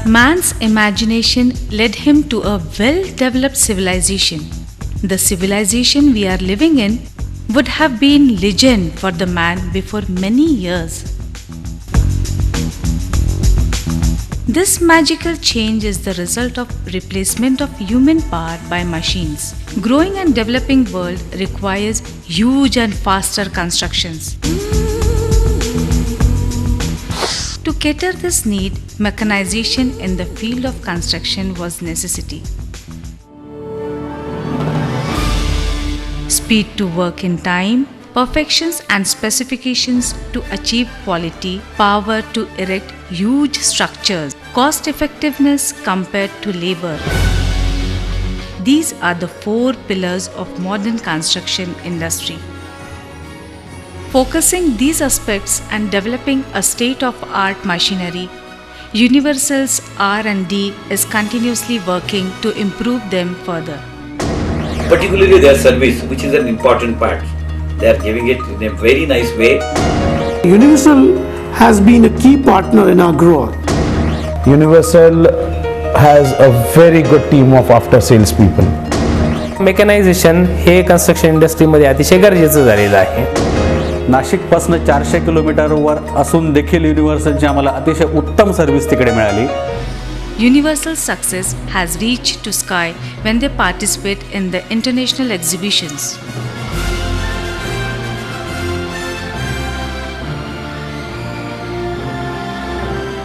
Man's imagination led him to a well-developed civilization. The civilization we are living in would have been legend for the man before many years. This magical change is the result of replacement of human power by machines. Growing and developing world requires huge and faster constructions. To cater this need, mechanization in the field of construction was necessity. Speed to work in time, perfections and specifications to achieve quality, power to erect huge structures, cost effectiveness compared to labor. These are the four pillars of modern construction industry. Focusing these aspects and developing a state-of-art machinery, Universal's R&D is continuously working to improve them further. Particularly their service, which is an important part. They are giving it in a very nice way. Universal has been a key partner in our growth. Universal has a very good team of after sales people. Mechanization हे construction इंडस्ट्रीमध्ये अतिशय गरजेचं झालेलं आहे. नाशिकपासून 400 किलोमीटरवर असून देखील युनिव्हर्सलची आम्हाला अतिशय उत्तम सर्व्हिस तिकडे मिळाली. Universal's success has reached to sky when they participate in the international exhibitions.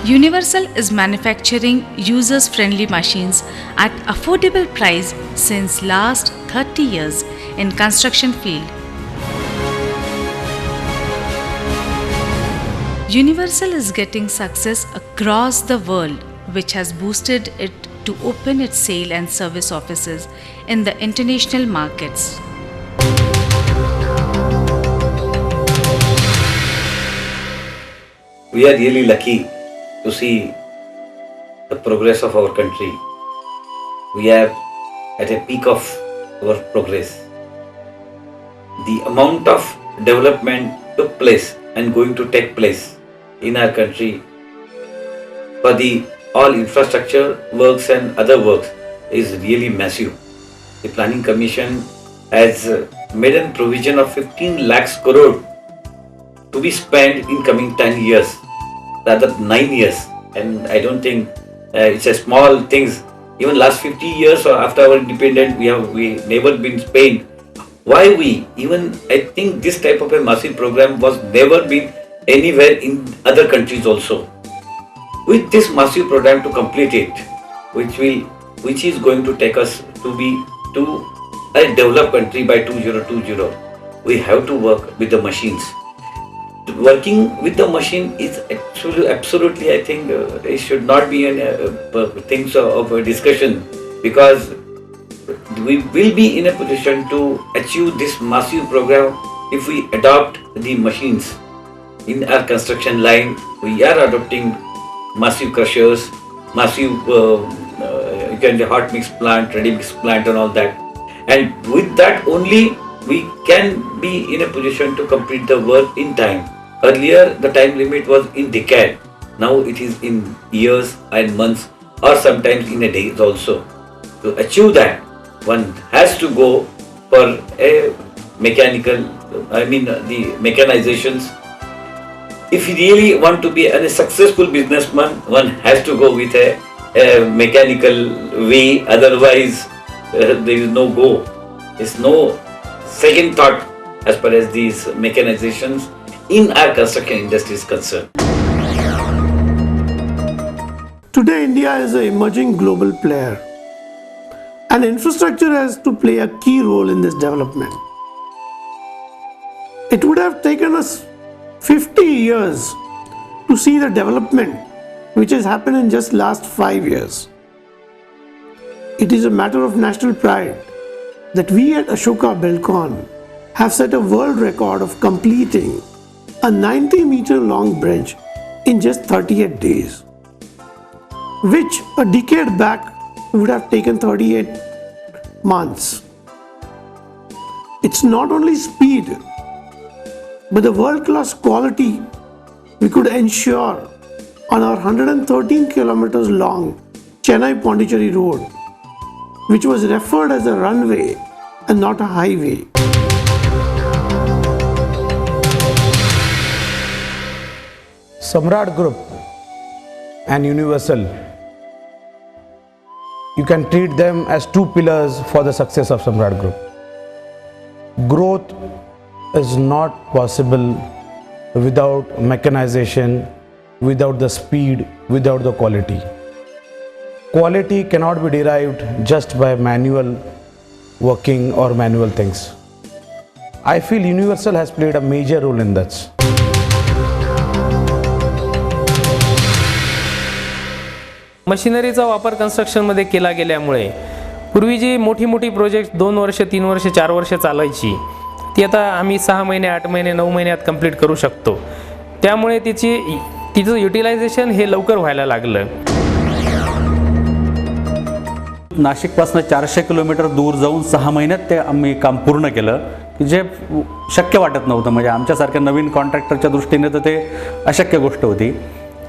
Universal is manufacturing users-friendly machines at affordable price since last 30 years in construction field. Universal is getting success across the world, which has boosted it to open its sale and service offices in the international markets. We are really lucky to see the progress of our country. We are at a peak of our progress. The amount of development took place and going to take place in our country for the all infrastructure works and other works is really massive. The Planning Commission has made a provision of 15 lakhs crore to be spent in coming 10 years, rather 9 years, and I don't think it's a small things. Even last 50 years or after our independence, we never been spent. Why we? Even I think this type of a massive program was never been anywhere in other countries also. With this massive program to complete it, which is going to take us to be to a developed country by 2020, we have to work with the machines. Working with the machine is actually absolutely, I think it should not be any things of a discussion, because we will be in a position to achieve this massive program if we adopt the machines. In our construction line, we are adopting massive crushers, massive you can say hot mix plant, ready mix plant and all that. And with that only we can be in a position to complete the work in time. Earlier the time limit was in decade. Now it is in years and months, or sometimes in a days also. To achieve that, one has to go for a mechanical, the mechanizations. If you really want to be a successful businessman, one has to go with a mechanical way, otherwise there is no go. There's no second thought as far as these mechanizations in our construction industry is concerned. Today, India is an emerging global player, and infrastructure has to play a key role in this development. It would have taken us 50 years to see the development which has happened in just last 5 years. It is a matter of national pride that we at Ashoka Buildcon have set a world record of completing a 90-meter long bridge in just 38 days, which a decade back would have taken 38 months. It's not only speed, but the world-class quality we could ensure on our 113 kilometers long Chennai Pondicherry road, which was referred as a runway and not a highway. Samrat Group and Universal, you can treat them as two pillars for the success of Samrat Group. Growth is not possible without mechanization, without the speed, without the quality. Quality cannot be derived just by manual working or manual things. I feel Universal has played a major role in that. मशिनरीचा वापर कन्स्ट्रक्शनमध्ये केला गेल्यामुळे पूर्वी जी मोठी मोठी project 2 वर्ष 3 वर्ष 4 वर्ष चालायची ती आता आम्ही 6 महिने 8 महिने 9 महिन्यात कंप्लीट करू शकतो. त्यामुळे तिचं युटिलायझेशन हे लवकर व्हायला लागलं. नाशिकपासून 400 किलोमीटर दूर जाऊन 6 महिन्यात ते आम्ही काम पूर्ण केलं, की जे शक्य वाटत नव्हतं. म्हणजे आमच्यासारख्या नवीन कॉन्ट्रॅक्टरच्या दृष्टीने तर ते अशक्य गोष्ट होती,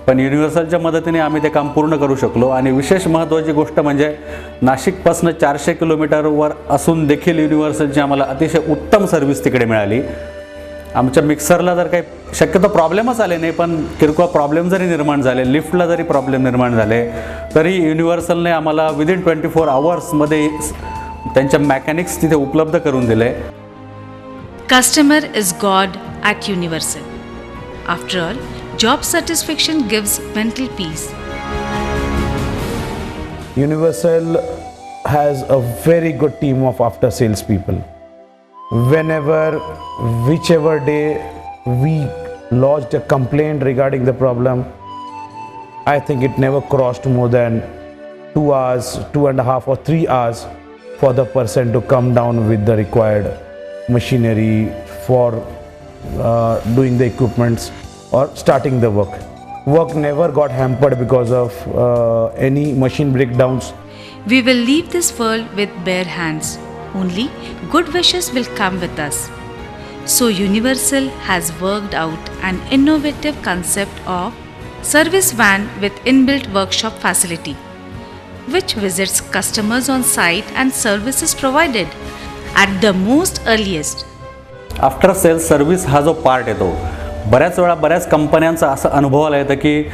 पण युनिव्हर्सलच्या मदतीने आम्ही ते काम पूर्ण करू शकलो. आणि विशेष महत्त्वाची गोष्ट म्हणजे नाशिकपासून 400 किलोमीटरवर असून देखील युनिव्हर्सलची आम्हाला अतिशय उत्तम सर्व्हिस तिकडे मिळाली. आमच्या मिक्सरला जर काही शक्यतो प्रॉब्लेमच आले नाही, पण किरकोळ प्रॉब्लेम जरी निर्माण झाले, लिफ्टला जरी प्रॉब्लेम निर्माण झाले, तरी युनिव्हर्सलने आम्हाला विदिन 24 आवर्समध्ये त्यांच्या मेकॅनिक्स तिथे उपलब्ध करून दिले. Customer is God at Universal. After all, job satisfaction gives mental peace. Universal has a very good team of after sales people. Whenever, whichever day we lodged a complaint regarding the problem, I think it never crossed more than 2 hours, 2.5 or 3 hours for the person to come down with the required machinery for doing the equipments or starting the work. Work never got hampered because of any machine breakdowns. We will leave this world with bare hands. Only good wishes will come with us. So Universal has worked out an innovative concept of service van with inbuilt workshop facility, which visits customers on site and services provided at the most earliest. After sales service हा जो part येतो, बऱ्याच वेळा बऱ्याच कंपन्यांचा असं अनुभवाला येतं की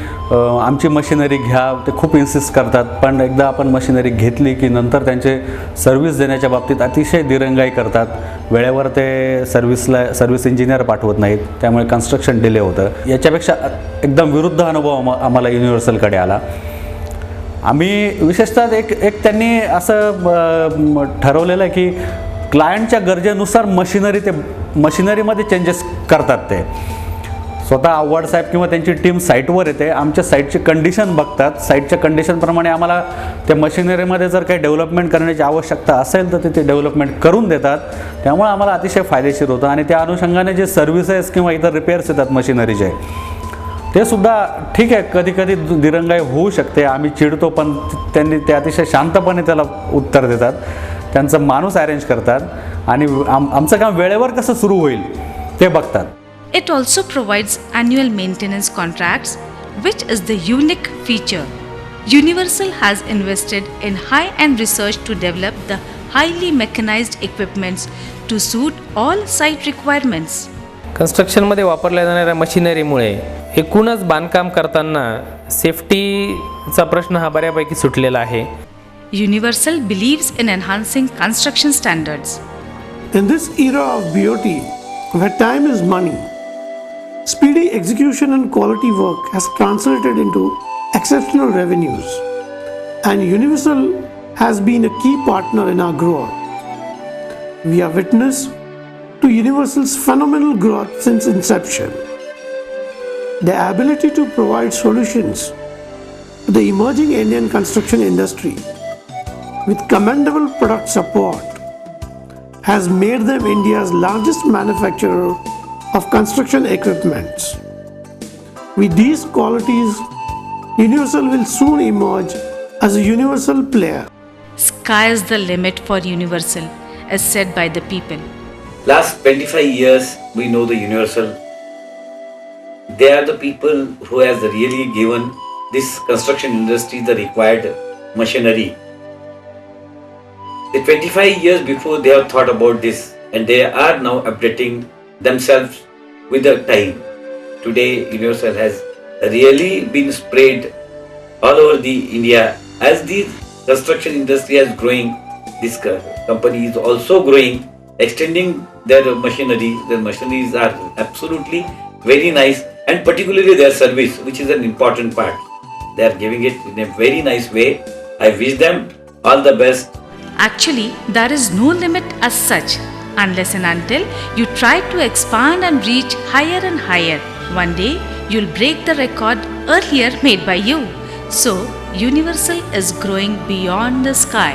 आमची मशिनरी घ्या, ते खूप इन्सिस्ट करतात, पण एकदा आपण मशिनरी घेतली की नंतर त्यांचे सर्व्हिस देण्याच्या बाबतीत अतिशय दिरंगाई करतात. वेळेवर ते सर्व्हिस इंजिनियर पाठवत नाहीत, त्यामुळे कन्स्ट्रक्शन डिले होतं. याच्यापेक्षा एकदम विरुद्ध अनुभव आम्हाला युनिव्हर्सलकडे आला. आम्ही विशेषतः एक त्यांनी असं ठरवलेलं आहे की क्लायंटच्या गरजेनुसार मशिनरीमध्ये चेंजेस करतात. ते स्वतः आव्हाड साहेब किंवा त्यांची टीम साईटवर येते, आमच्या साईटची कंडिशन बघतात, साईटच्या कंडिशनप्रमाणे आम्हाला त्या मशिनरीमध्ये जर काही डेव्हलपमेंट करण्याची आवश्यकता असेल तर ते डेव्हलपमेंट करून देतात. त्यामुळे आम्हाला अतिशय फायदेशीर होतं. आणि त्या अनुषंगाने जे सर्व्हिसेस किंवा इतर रिपेअर्स येतात मशिनरीचे, ते सुद्धा ठीक आहे, कधी कधी दिरंगाई होऊ शकते, आम्ही चिडतो, पण त्यांनी ते अतिशय शांतपणे त्याला उत्तर देतात. त्यांचं माणूस अरेंज करतात आणि आमचं काम वेळेवर कसं सुरू होईल ते बघतात. It also provides annual maintenance contracts, which is the unique feature. Universal has invested in high-end research to develop the highly mechanized equipments to suit all site requirements. कन्स्ट्रक्शनमध्ये वापरल्या जाणाऱ्या मशिनरीमुळे एकूणच बांधकाम करताना सेफ्टीचा प्रश्न हा बऱ्यापैकी सुटलेला आहे. Universal believes in enhancing construction standards. In this era of BOT, where time is money, speedy execution and quality work has translated into exceptional revenues, and Universal has been a key partner in our growth. We are witness to Universal's phenomenal growth since inception. Their ability to provide solutions to the emerging Indian construction industry with commendable product support has made them India's largest manufacturer of construction equipments. With these qualities, Universal will soon emerge as a universal player. Sky is the limit for Universal, as said by the people. Last 25 years, we know the Universal. they are the people who has really given this construction industry the required machinery. The 25 years before they have thought about this, and they are now updating themselves with the time. Today Universal has really been spread all over the India. As the construction industry is growing, this company is also growing, extending their machinery. Their machineries are absolutely very nice, and particularly their service, which is an important part. They are giving it in a very nice way. I wish them all the best. Actually, there is no limit as such unless and until you try to expand and reach higher and higher. One day, you'll break the record earlier made by you. So, Universal is growing beyond the sky.